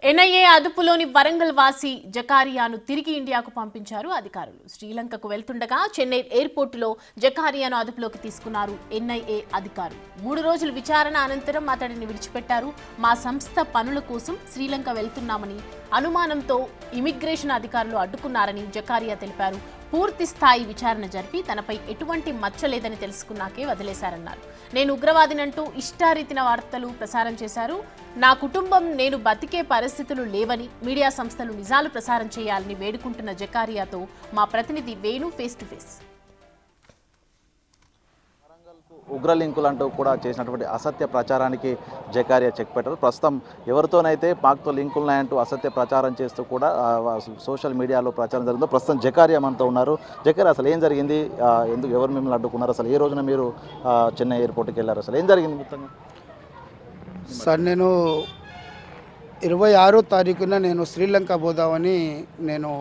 NIA అదుపులోని Warangal వాసి జకారియాను తిరిగి ఇండియాకు పంపించారు అధికారులు. శ్రీలంకకు వెళ్తుండగా చెన్నై ఎయిర్పోర్టులో జకారియాను అదుపులోకి తీసుకున్నారు ఎన్ఐఏ అధికారులు. 3 రోజుల విచారణ అనంతరం అతడిని విడిచిపెట్టారు. మా సంస్థ పనుల కోసం శ్రీలంక వెళ్తున్నామని అనుమానంతో ఇమిగ్రేషన్ అధికారులు అడ్డుకున్నారని జకారియా తెలిపారు. పూర్తి స్థాయి విచారణ జరిపి తనపై ఎటువంటి మచ్చ లేదని తెలుసుకున్నాకే వదిలేశారన్నారు. నేను ఉగ్రవాదినంటూ ఇష్టారీతిన వార్తలు ప్రసారం చేశారు. నా కుటుంబం నేను బతికే పరిస్థితులు లేవని మీడియా సంస్థలు నిజాలు ప్రసారం చేయాలని వేడుకుంటున్న జకారియాతో మా ప్రతినిధి వేణు ఫేస్ టు ఫేస్. ఉగ్ర లింకులు అంటూ కూడా చేసినటువంటి అసత్య ప్రచారానికి జకారియా చెక్ పెట్టారు. ప్రస్తుతం ఎవరితోనైతే పాక్తో లింకులు ఉన్నాయంటూ అసత్య ప్రచారం చేస్తూ కూడా సోషల్ మీడియాలో ప్రచారం జరిగిందో ప్రస్తుతం జకారియా మనతో ఉన్నారు. జకారియా, అసలు ఏం జరిగింది? ఎందుకు ఎవరు మిమ్మల్ని అడ్డుకున్నారు? అసలు ఏ రోజున మీరు చెన్నై ఎయిర్పోర్ట్కి వెళ్ళారు? అసలు ఏం జరిగింది మొత్తంగా? సార్, నేను 26వ తారీఖున నేను శ్రీలంక పోదామని నేను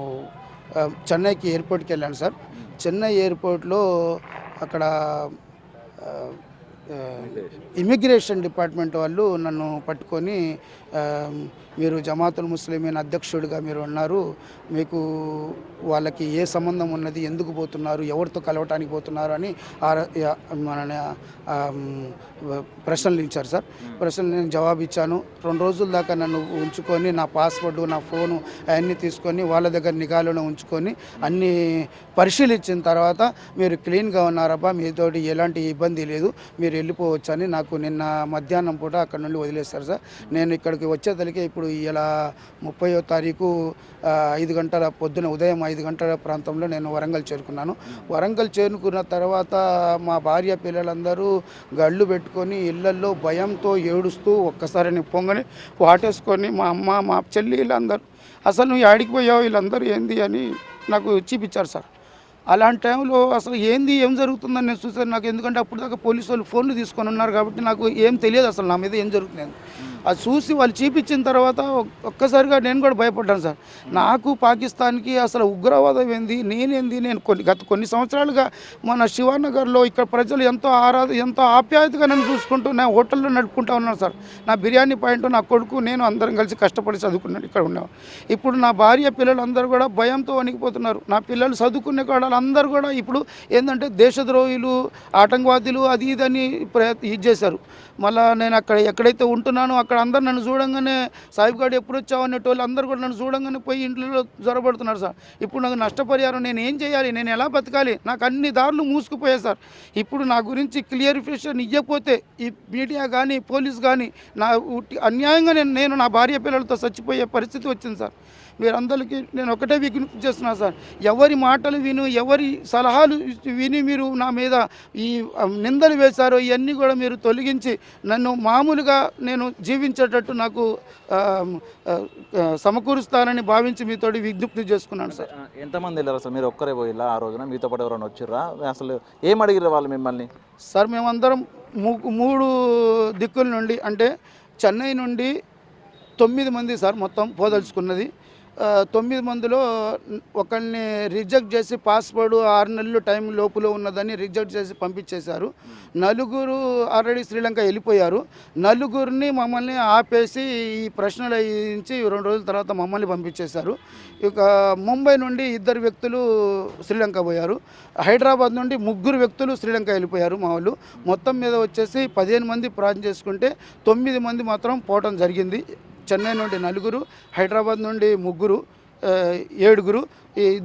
చెన్నైకి ఎయిర్పోర్ట్కి వెళ్ళాను సార్. చెన్నై ఎయిర్పోర్ట్లో అక్కడ ఇమిగ్రేషన్ డిపార్ట్మెంట్ వాళ్ళు నన్ను పట్టుకొని మీరు జమాతుల్ ముస్లిమీన్ అధ్యక్షుడిగా మీరు ఉన్నారు, మీకు వాళ్ళకి ఏ సంబంధం ఉన్నది, ఎందుకు పోతున్నారు, ఎవరితో కలవటానికి పోతున్నారు అని మన ప్రశ్నలు ఇచ్చారు సార్. ప్రశ్నలు నేను జవాబు ఇచ్చాను. 2 రోజుల దాకా నన్ను ఉంచుకొని నా పాస్వర్డు నా ఫోను అవన్నీ తీసుకొని వాళ్ళ దగ్గర నిఘాలోనే ఉంచుకొని అన్నీ పరిశీలించిన తర్వాత మీరు క్లీన్గా ఉన్నారబ్బా, మీతోటి ఎలాంటి ఇబ్బంది లేదు, మీరు వెళ్ళిపోవచ్చు అని నాకు నిన్న మధ్యాహ్నం పూట అక్కడ నుండి వదిలేస్తారు సార్. నేను ఇక్కడికి వచ్చేతలికే ఇప్పుడు ఇలా 30వ తారీఖు 5 గంటల పొద్దున ఉదయం 5 గంటల ప్రాంతంలో నేను వరంగల్ చేరుకున్నాను. వరంగల్ చేరుకున్న తర్వాత మా భార్య పిల్లలందరూ గళ్ళు పెట్టుకొని ఇళ్లల్లో భయంతో ఏడుస్తూ ఒక్కసారి పొంగని వాటేసుకొని మా అమ్మ మా చెల్లి వీళ్ళందరూ అసలు నువ్వు ఆడికి పోయావు వీళ్ళందరూ ఏంది అని నాకు చూపించారు సార్. అలాంటి టైంలో అసలు ఏం జరుగుతుందని నేను చూసాను. నాకు ఎందుకంటే అప్పుడు దాకా పోలీసు వాళ్ళు ఫోన్లు తీసుకొని ఉన్నారు కాబట్టి నాకు ఏం తెలియదు అసలు నా మీద ఏం జరుగుతుంది. అది చూసి వాళ్ళు చూపించిన తర్వాత ఒక్కసారిగా నేను కూడా భయపడ్డాను సార్. నాకు పాకిస్తాన్కి అసలు ఉగ్రవాదం ఏంది, నేనేంది, నేను గత కొన్ని సంవత్సరాలుగా మన శివానగర్లో ఇక్కడ ప్రజలు ఎంతో ఆప్యాయతగా నన్ను చూసుకుంటూ నా హోటల్లో నడుపుకుంటూ ఉన్నాను సార్. నా బిర్యానీ పాయింట్ నా కొడుకు నేను అందరం కలిసి కష్టపడి చదువుకున్నాను ఇక్కడ ఉన్నాను. ఇప్పుడు నా భార్య పిల్లలు అందరూ కూడా భయంతో వణికిపోతున్నారు. నా పిల్లలు చదువుకునే కూడా అందరూ కూడా ఇప్పుడు ఏంటంటే దేశద్రోహులు, ఆటంకవాదులు అది ఇదని ఇది చేశారు. మళ్ళీ నేను అక్కడ ఎక్కడైతే ఉంటున్నానో అక్కడ అందరు నన్ను చూడంగానే సాహిబ్ గారు ఎప్పుడు వచ్చావు అనేటోళ్ళు అందరూ కూడా నన్ను చూడంగానే పోయి ఇంట్లో జ్వరపడుతున్నారు సార్. ఇప్పుడు నాకు నష్టపరిహారం నేను ఏం చేయాలి, నేను ఎలా బతకాలి, నాకు అన్ని దారులు మూసుకుపోయాయి సార్. ఇప్పుడు నా గురించి క్లియరిఫికేషన్ ఇవ్వకపోతే ఈ మీడియా కానీ పోలీస్ కానీ నా అన్యాయంగా నేను నా భార్య పిల్లలతో చచ్చిపోయే పరిస్థితి వచ్చింది సార్. మీరందరికీ నేను ఒకటే విజ్ఞప్తి చేస్తున్నాను సార్, ఎవరి మాటలు విను, ఎవరి సలహాలు విని మీరు నా మీద ఈ నిందలు వేశారో ఇవన్నీ కూడా మీరు తొలగించి నన్ను మామూలుగా నేను జీవించేటట్టు నాకు సమకూరుస్తానని భావించి మీతోటి విజ్ఞప్తి చేసుకున్నాను సార్. ఎంతమంది వెళ్ళారు సార్? మీరు ఒక్కరే పోయిలా ఆ రోజున? మీతో పాటు ఎవరైనా వచ్చిర్రా? అసలు ఏం అడిగిరు వాళ్ళు మిమ్మల్ని? సార్, మేమందరం 3 దిక్కుల నుండి అంటే చెన్నై నుండి 9 మంది సార్ మొత్తం పోదలుచుకున్నది. 9 మందిలో ఒకరిని రిజెక్ట్ చేసి పాస్వర్డ్ 6 నెలలు టైం లోపల ఉన్నదని రిజెక్ట్ చేసి పంపించేశారు. 4 ఆల్రెడీ శ్రీలంక వెళ్ళిపోయారు. 4 మమ్మల్ని ఆపేసి ఈ ప్రశ్నలు వేయించి 2 రోజుల తర్వాత మమ్మల్ని పంపించేశారు. ఇక ముంబై నుండి 2 వ్యక్తులు శ్రీలంక పోయారు. హైదరాబాద్ నుండి 3 వ్యక్తులు శ్రీలంక వెళ్ళిపోయారు మా వాళ్ళు. మొత్తం మీద వచ్చేసి 15 మంది ప్రాజెక్ట్ చేసుకుంటే 9 మంది మాత్రం పోవటం జరిగింది. చెన్నై నుండి 4, హైదరాబాద్ నుండి 3, 7,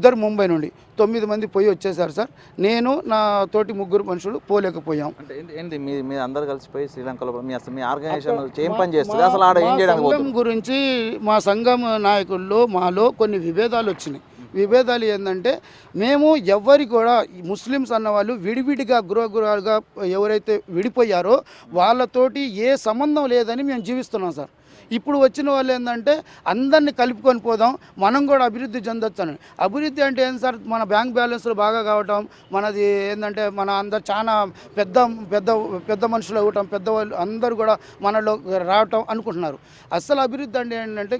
2 ముంబై నుండి 9 మంది పోయి వచ్చేసారు సార్. నేను నా తోటి 3 మనుషులు పోలేకపోయాం. అంటే ఏంటి మీ అందరు కలిసిపోయి శ్రీలంకలో మీ ఆర్గనైజేషన్ ఏం పని చేస్తుంది అసలు? ఆడ ఏం చేయడానికి సంఘం గురించి మా సంఘం నాయకుల్లో మాలో కొన్ని విభేదాలు వచ్చినాయి. విభేదాలు ఏంటంటే మేము ఎవరికి కూడా ముస్లిమ్స్ అన్నవాళ్ళు విడివిడిగా గృహగృహాలుగా ఎవరైతే విడిపోయారో వాళ్ళతోటి ఏ సంబంధం లేదని మేము జీవిస్తున్నాం సార్. ఇప్పుడు వచ్చిన వాళ్ళు ఏంటంటే అందరినీ కలుపుకొని పోదాం, మనం కూడా అభివృద్ధి చెందొచ్చు అని. అభివృద్ధి అంటే ఏంటి సార్? మన బ్యాంక్ బ్యాలెన్స్లు బాగా కావటం, మనది ఏంటంటే మన అందరు చాలా పెద్ద పెద్ద పెద్ద మనుషులు అవ్వటం, పెద్దవాళ్ళు అందరూ కూడా మనలో రావటం అనుకుంటున్నారు. అసలు అభివృద్ధి అంటే ఏంటంటే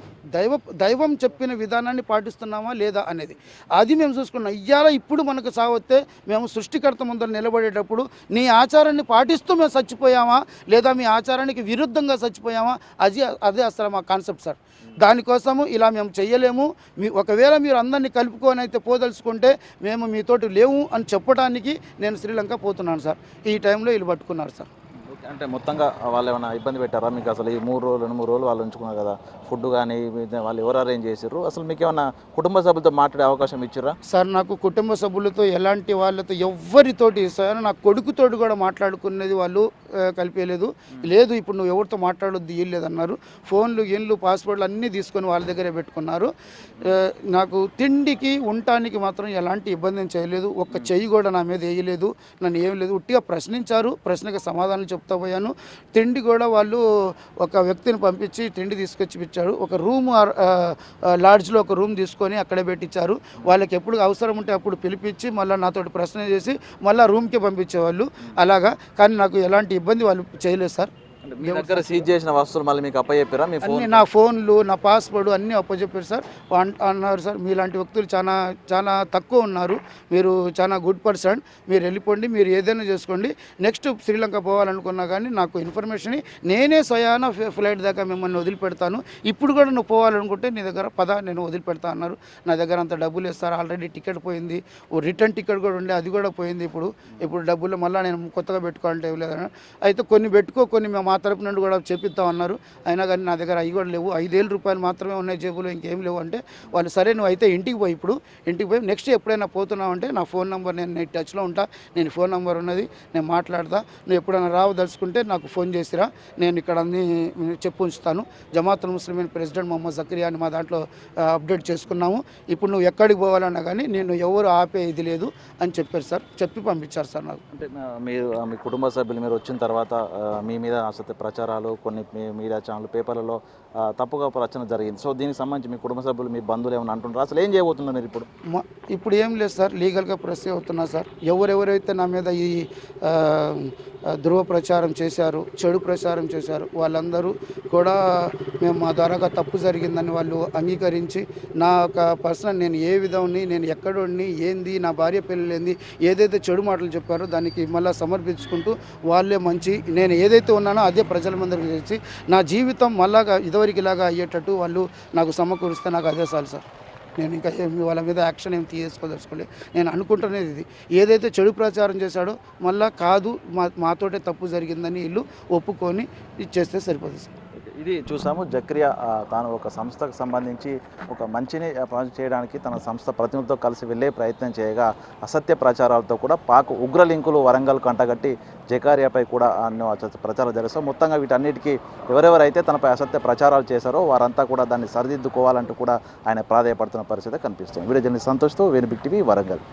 దైవం చెప్పిన విధానాన్ని పాటిస్తున్నామా లేదా అనేది అది మేము చూసుకున్నాం. ఇప్పుడు మనకు సావొస్తే మేము సృష్టికర్త ముందర నిలబడేటప్పుడు నీ ఆచారాన్ని పాటిస్తూ మేము చచ్చిపోయామా లేదా మీ ఆచారానికి విరుద్ధంగా చచ్చిపోయామా అది అదే అసలు మా కాన్సెప్ట్ సార్. దానికోసము ఇలా మేము చెయ్యలేము, ఒకవేళ మీరు అందరినీ కలుపుకొని అయితే పోదలుచుకుంటే మేము మీతోటి లేవు అని చెప్పడానికి నేను శ్రీలంక పోతున్నాను సార్. ఈ టైంలో వీళ్ళు పట్టుకున్నారు సార్. అంటే మొత్తంగా వాళ్ళు ఏమైనా ఇబ్బంది పెట్టారా మీకు? అసలు ఈ 3 రోజులు వాళ్ళు ఉంచుకున్నారు కదా, ఫుడ్ కానీ వాళ్ళు ఎవరు అరేంజ్ చేసారు? అసలు మీకు ఏమైనా కుటుంబ సభ్యులతో మాట్లాడే అవకాశం ఇచ్చారా? సార్ నాకు కుటుంబ సభ్యులతో ఎలాంటి వాళ్ళతో ఎవ్వరితోటి సార్, నా కొడుకుతోటి కూడా మాట్లాడుకునేది వాళ్ళు కలిపేయలేదు. లేదు ఇప్పుడు నువ్వు ఎవరితో మాట్లాడొద్దు ఇయ్యలేదన్నారు. ఫోన్లు గిన్లు పాస్పోర్ట్లు అన్నీ తీసుకొని వాళ్ళ దగ్గరే పెట్టుకున్నారు. నాకు తిండికి ఉండటానికి మాత్రం ఎలాంటి ఇబ్బంది చేయలేదు. ఒక్క చెయ్యి కూడా నా మీద వేయలేదు, నన్ను ఏం లేదు. ఉట్టిగా ప్రశ్నించారు, ప్రశ్నకి సమాధానం చెప్తా పోయాను. తిండి కూడా వాళ్ళు ఒక వ్యక్తిని పంపించి తిండి తీసుకొచ్చి ఇచ్చాడు. ఒక రూమ్ లాడ్జ్లో ఒక రూమ్ తీసుకొని అక్కడే పెట్టించారు. వాళ్ళకి ఎప్పుడు అవసరం ఉంటే అప్పుడు పిలిపించి మళ్ళీ నాతోటి ప్రశ్న చేసి మళ్ళీ రూమ్కి పంపించేవాళ్ళు అలాగా. కానీ నాకు ఎలాంటి ఇబ్బంది వాళ్ళు చేయలేదు సార్. మీ దగ్గర సీజ్ చేసిన వస్తువులు మళ్ళీ మీకు అప్పచెప్పారా? మీ అన్నీ నా ఫోన్లు, నా పాస్వర్డ్ అన్నీ అప్పచెప్పారు సార్. అన్నారు సార్ మీలాంటి వ్యక్తులు చాలా చాలా తక్కువ ఉన్నారు, మీరు చాలా గుడ్ పర్సన్, మీరు వెళ్ళిపోండి, మీరు ఏదైనా చేసుకోండి, నెక్స్ట్ శ్రీలంక పోవాలనుకున్నా కానీ నాకు ఇన్ఫర్మేషన్ నేనే స్వయాన ఫ్లైట్ దాకా మిమ్మల్ని వదిలిపెడతాను, ఇప్పుడు కూడా నువ్వు పోవాలనుకుంటే నీ దగ్గర నేను వదిలిపెడతా అన్నారు. నా దగ్గర అంత డబ్బులు ఇస్తారు, ఆల్రెడీ టికెట్ పోయింది, ఓ రిటర్న్ టికెట్ కూడా ఉండే, అది కూడా పోయింది. ఇప్పుడు డబ్బులు మళ్ళీ నేను కొత్తగా పెట్టుకోవాలంటే ఇవ్వలేదన్నారు. అయితే కొన్ని పెట్టుకో, కొన్ని మేము మా తరపు నుండి కూడా చెప్పిద్దామన్నారు. అయినా కానీ నా దగ్గర అవి కూడా లేవు, 5,000 రూపాయలు మాత్రమే ఉన్నాయి జేబులో, ఇంకేం లేవు. అంటే వాళ్ళు సరే నువ్వు అయితే ఇంటికి పోయి, ఇప్పుడు ఇంటికి పోయి నెక్స్ట్ ఎప్పుడైనా పోతున్నావు అంటే నా ఫోన్ నెంబర్, నేను టచ్లో ఉంటా, నేను ఫోన్ నెంబర్ ఉన్నది, నేను మాట్లాడతా, నువ్వు ఎప్పుడైనా రావదలుచుకుంటే నాకు ఫోన్ చేసిరా, నేను ఇక్కడ అన్ని చెప్పు ఉంచుతాను. జమాతుల్ ముస్లిమీన్ ప్రెసిడెంట్ మొహమ్మద్ జకరియా అని మా దాంట్లో అప్డేట్ చేసుకున్నాము. ఇప్పుడు నువ్వు ఎక్కడికి పోవాలన్నా కానీ నేను ఎవరు ఆపే ఇది లేదు అని చెప్పారు సార్. చెప్పి పంపించారు సార్ నాకు. అంటే మీరు మీ కుటుంబ సభ్యులు మీరు వచ్చిన తర్వాత మీ మీద అసలు ప్రచారాలు కొన్ని మీడియా ఛానల్ పేపర్లలో తప్పుగా ప్రచన జరిగింది. సో దీనికి సంబంధించి మీ కుటుంబ సభ్యులు మీ బంధువులు ఏమైనా అంటున్నారు? అసలు ఏం చేయబోతున్నారు మీరు ఇప్పుడు? ఇప్పుడు ఏం లేదు సార్, లీగల్గా ప్రొసీడ్ అవుతున్నా సార్. ఎవరెవరైతే నా మీద ఈ ధృవ ప్రచారం చేశారు, చెడు ప్రచారం చేశారు, వాళ్ళందరూ కూడా మేము మా ద్వారాగా తప్పు జరిగిందని వాళ్ళు అంగీకరించి నా ఒక పర్సనల్ నేను ఏ విధంని, నేను ఎక్కడుండి ఏంది, నా భార్య పిల్లలేంది, ఏదైతే చెడు మాటలు చెప్పారో దానికి మళ్ళీ సమర్పించుకుంటూ వాళ్ళే మంచి, నేను ఏదైతే ఉన్నానో అదే ప్రజల ముందరికి తెచ్చి నా జీవితం మళ్ళాగా ఇదివరకు ఇలాగా అయ్యేటట్టు వాళ్ళు నాకు సమకూరిస్తే నాకు అదే చాలు సార్. నేను ఇంకా వాళ్ళ మీద యాక్షన్ ఏం తీసుకోదలుచుకోలేదు. నేను అనుకుంటున్నది ఇది, ఏదైతే చెడు ప్రచారం చేశాడో మళ్ళా కాదు మాతోటే తప్పు జరిగిందని వీళ్ళు ఒప్పుకొని ఇచ్చేస్తే సరిపోతుంది సార్. ఇది చూసాము. జకరియా తాను ఒక సంస్థకు సంబంధించి ఒక మంచిని చేయడానికి తన సంస్థ ప్రతినిధులతో కలిసి వెళ్ళే ప్రయత్నం చేయగా అసత్య ప్రచారాలతో కూడా పాక్ ఉగ్ర లింకులు వరంగల్కు అంటగట్టి జకరియాపై కూడా ప్రచారాలు జరిగిస్తాం. మొత్తంగా వీటన్నిటికీ ఎవరెవరైతే తనపై అసత్య ప్రచారాలు చేశారో వారంతా కూడా దాన్ని సరిదిద్దుకోవాలంటూ కూడా ఆయన ప్రాధాయపడుతున్న పరిస్థితి కనిపిస్తుంది. వీడియో జర్నలిస్ట్ సంతోష్తో వేణు బిగ్ టీవీ వరంగల్.